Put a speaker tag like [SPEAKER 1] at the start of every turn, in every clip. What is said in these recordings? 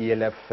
[SPEAKER 1] ELF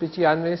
[SPEAKER 2] 95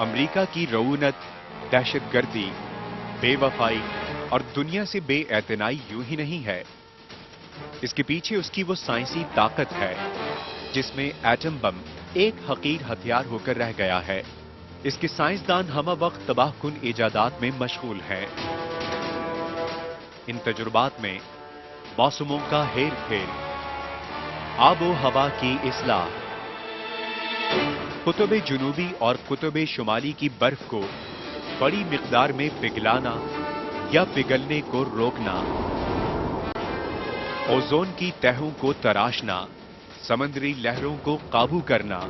[SPEAKER 3] امریکہ کی رعونت، دہشت گردی، بے وفائی اور دنیا سے بے اعتنائی یوں ہی نہیں ہے. اس کے پیچھے اس کی وہ سائنسی طاقت ہے جس میں ایٹم بم ایک حقیر ہتھیار ہو کر رہ گیا ہے. اس کے سائنسدان ہمہ وقت تباہ کن ایجادات میں مشغول ہیں. ان تجربات میں موسموں کا ہیر پھیر، آب و ہوا کی اصلاح، قطب جنوبی اور قطب شمالی کی برف کو بڑی مقدار میں پگھلانا یا پگھلنے کو روکنا، اوزون کی تہوں کو تراشنا، سمندری لہروں کو قابو کرنا،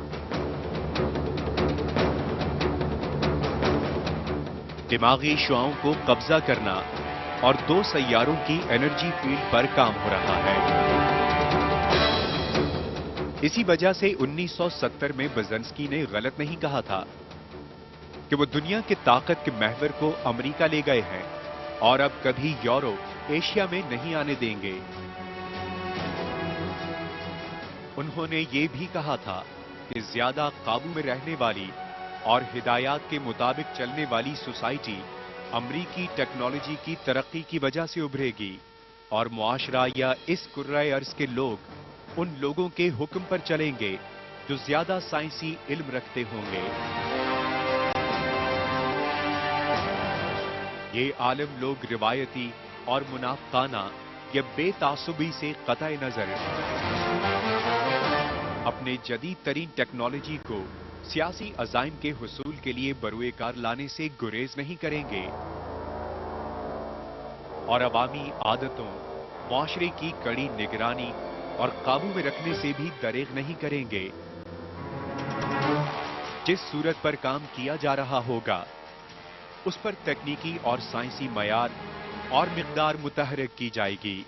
[SPEAKER 3] دماغی شعاؤں کو قبضہ کرنا اور 2 سیاروں کی انرجی فیلڈ پر کام ہو رہا ہے. اسی وجہ سے 1970 میں بزنسکی نے غلط نہیں کہا تھا کہ وہ دنیا کے طاقت کے محور کو امریکہ لے گئے ہیں اور اب کبھی یورپ ایشیا میں نہیں آنے دیں گے. انہوں نے یہ بھی کہا تھا کہ زیادہ قابو میں رہنے والی اور ہدایات کے مطابق چلنے والی سوسائٹی امریکی ٹیکنالوجی کی ترقی کی وجہ سے ابھرے گی اور معاشرہ یا اس کرۂ ارض کے لوگ ان لوگوں کے حکم پر چلیں گے جو زیادہ سائنسی علم رکھتے ہوں گے. یہ عالم لوگ روایتی اور منافقانہ یا بے تعصبی سے قطع نظر اپنے جدید ترین ٹیکنالوجی کو سیاسی عزائم کے حصول کے لیے بروئے کار لانے سے گریز نہیں کریں گے اور عوامی عادتوں، معاشرے کی کڑی نگرانی اور قابو میں رکھنے سے بھی دریغ نہیں کریں گے. جس صورت پر کام کیا جا رہا ہوگا اس پر تکنیکی اور سائنسی معیار اور مقدار متحرک کی جائے گی.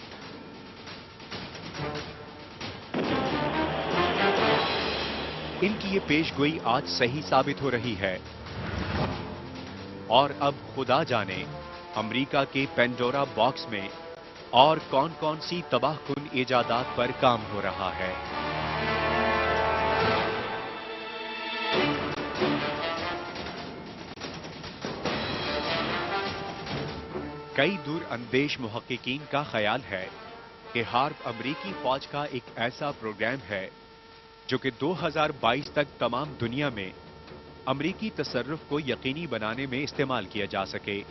[SPEAKER 3] ان کی یہ پیش گوئی آج صحیح ثابت ہو رہی ہے اور اب خدا جانے امریکہ کے پینڈورا باکس میں اور کون کون سی تباہ کن ایجادات پر کام ہو رہا ہے. کئی دور اندیش محققین کا خیال ہے کہ ہارپ امریکی فوج کا ایک ایسا پروگرام ہے جو کہ 2022 تک تمام دنیا میں امریکی تصرف کو یقینی بنانے میں استعمال کیا جا سکے،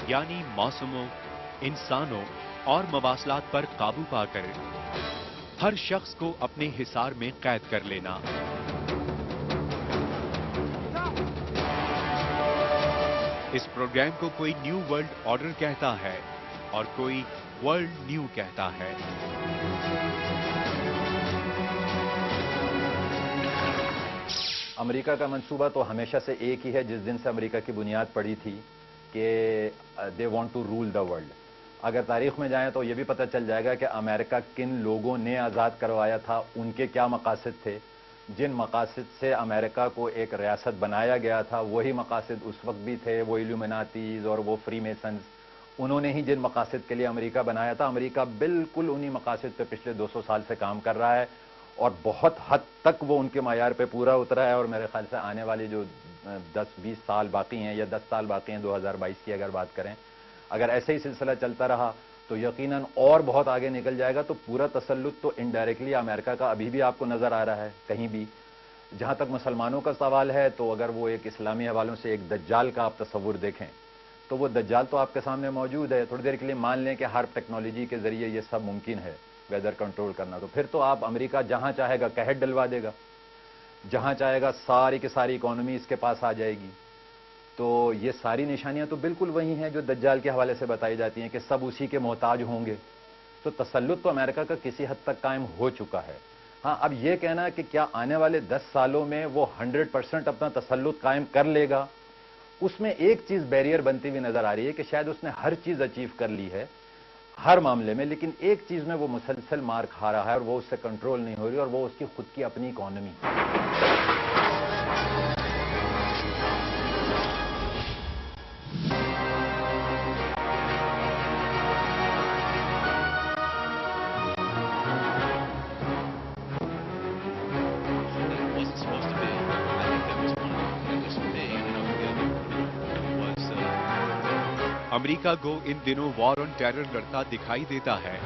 [SPEAKER 3] یعنی موسموں، انسانوں اور مواصلات پر قابو پا کر ہر شخص کو اپنے حصار میں قید کر لینا. اس پروگرام کو کوئی نیو ورلڈ آرڈر کہتا ہے اور کوئی ورلڈ نیو کہتا ہے.
[SPEAKER 1] امریکہ کا منصوبہ تو ہمیشہ سے ایک ہی ہے، جس دن سے امریکہ کی بنیاد پڑی تھی کہ they want to rule the world. اگر تاریخ میں جائیں تو یہ بھی پتہ چل جائے گا کہ امریکہ کن لوگوں نے آزاد کروایا تھا، ان کے کیا مقاصد تھے. جن مقاصد سے امریکہ کو ایک ریاست بنایا گیا تھا وہی مقاصد اس وقت بھی تھے. وہ ایلومیناتیز اور وہ فری میسنز، انہوں نے ہی جن مقاصد کے لیے امریکہ بنایا تھا، امریکہ بالکل انہی مقاصد پہ پچھلے 200 سال سے کام کر رہا ہے اور بہت حد تک وہ ان کے معیار پہ پورا اترا ہے. اور میرے خیال سے آنے والی جو 10-20 سال باقی ہیں یا 10 سال باقی ہیں 2022 کی اگر بات کریں، اگر ایسے ہی سلسلہ چلتا رہا تو یقیناً اور بہت آگے نکل جائے گا. تو پورا تسلط تو انڈائریکٹلی امریکہ کا ابھی بھی آپ کو نظر آ رہا ہے کہیں بھی. جہاں تک مسلمانوں کا سوال ہے تو اگر وہ ایک اسلامی حوالوں سے ایک دجال کا آپ تصور دیکھیں تو وہ دجال تو آپ کے سامنے موجود ہے. تھوڑی دیر کے لیے مان لیں کہ ہارپ ٹیکنالوجی کے ذریعے یہ سب ممکن ہے، ویدر کنٹرول کرنا، تو پھر تو آپ امریکہ جہاں چاہے گا قحط ڈلوا دے گا، جہاں چاہے گا ساری کی ساری اکانومی اس کے پاس آ جائے گی. تو یہ ساری نشانیاں تو بالکل وہی ہیں جو دجال کے حوالے سے بتائی جاتی ہیں کہ سب اسی کے محتاج ہوں گے. تو تسلط تو امریکہ کا کسی حد تک قائم ہو چکا ہے. ہاں، اب یہ کہنا کہ کیا آنے والے 10 سالوں میں وہ 100% اپنا تسلط قائم کر لے گا، اس میں ایک چیز بیریئر بنتی ہوئی نظر آ رہی ہے کہ شاید اس نے ہر چیز اچیو کر لی ہے ہر معاملے میں، لیکن ایک چیز میں وہ مسلسل مار کھا رہا ہے اور وہ اس سے کنٹرول نہیں ہو رہی، اور وہ اس کی خود کی اپنی economy.
[SPEAKER 4] wasn't supposed to be. I think that was
[SPEAKER 3] امریکہ کو ان دنوں وار آن ٹیرر لڑتا دکھائی دیتا ہے،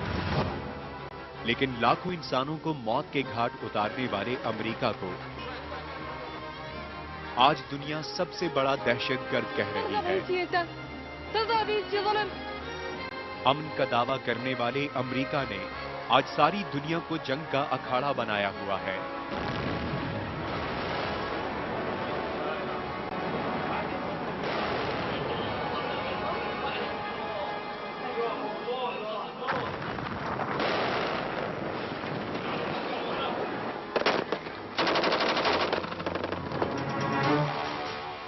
[SPEAKER 3] لیکن لاکھوں انسانوں کو موت کے گھاٹ اتارنے والے امریکہ کو آج دنیا سب سے بڑا دہشت گرد کہہ رہی ہے۔ امن کا دعویٰ کرنے والے امریکہ نے آج ساری دنیا کو جنگ کا اکھاڑا بنایا ہوا ہے۔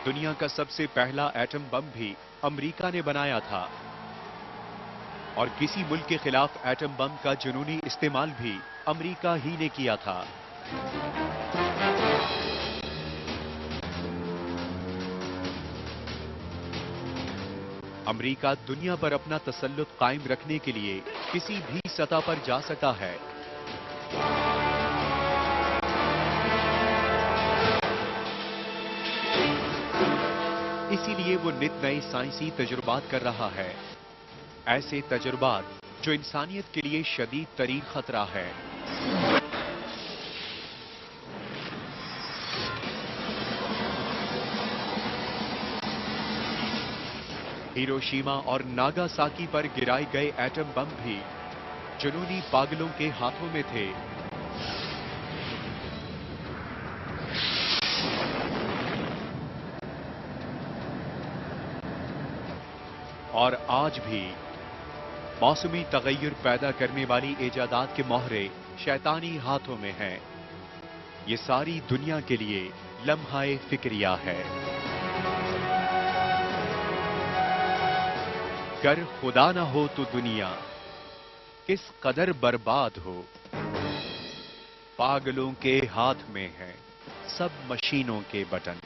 [SPEAKER 3] دنیا کا سب سے پہلا ایٹم بم بھی امریکہ نے بنایا تھا، اور کسی ملک کے خلاف ایٹم بم کا جنونی استعمال بھی امریکہ ہی نے کیا تھا۔ امریکہ دنیا پر اپنا تسلط قائم رکھنے کے لیے کسی بھی سطح پر جا سکتا ہے۔ اسی لیے وہ نت نئے سائنسی تجربات کر رہا ہے، ایسے تجربات جو انسانیت کے لیے شدید ترین خطرہ ہے۔ ہیروشیما اور ناگاساکی پر گرائے گئے ایٹم بم بھی جنونی پاگلوں کے ہاتھوں میں تھے۔ اور آج بھی موسمی تغیر پیدا کرنے والی ایجادات کے مہرے شیطانی ہاتھوں میں ہیں۔ یہ ساری دنیا کے لیے لمحہ فکریہ ہے۔ گر خدا نہ ہو تو دنیا کس قدر برباد ہو، پاگلوں کے ہاتھ میں ہیں سب مشینوں کے بٹن۔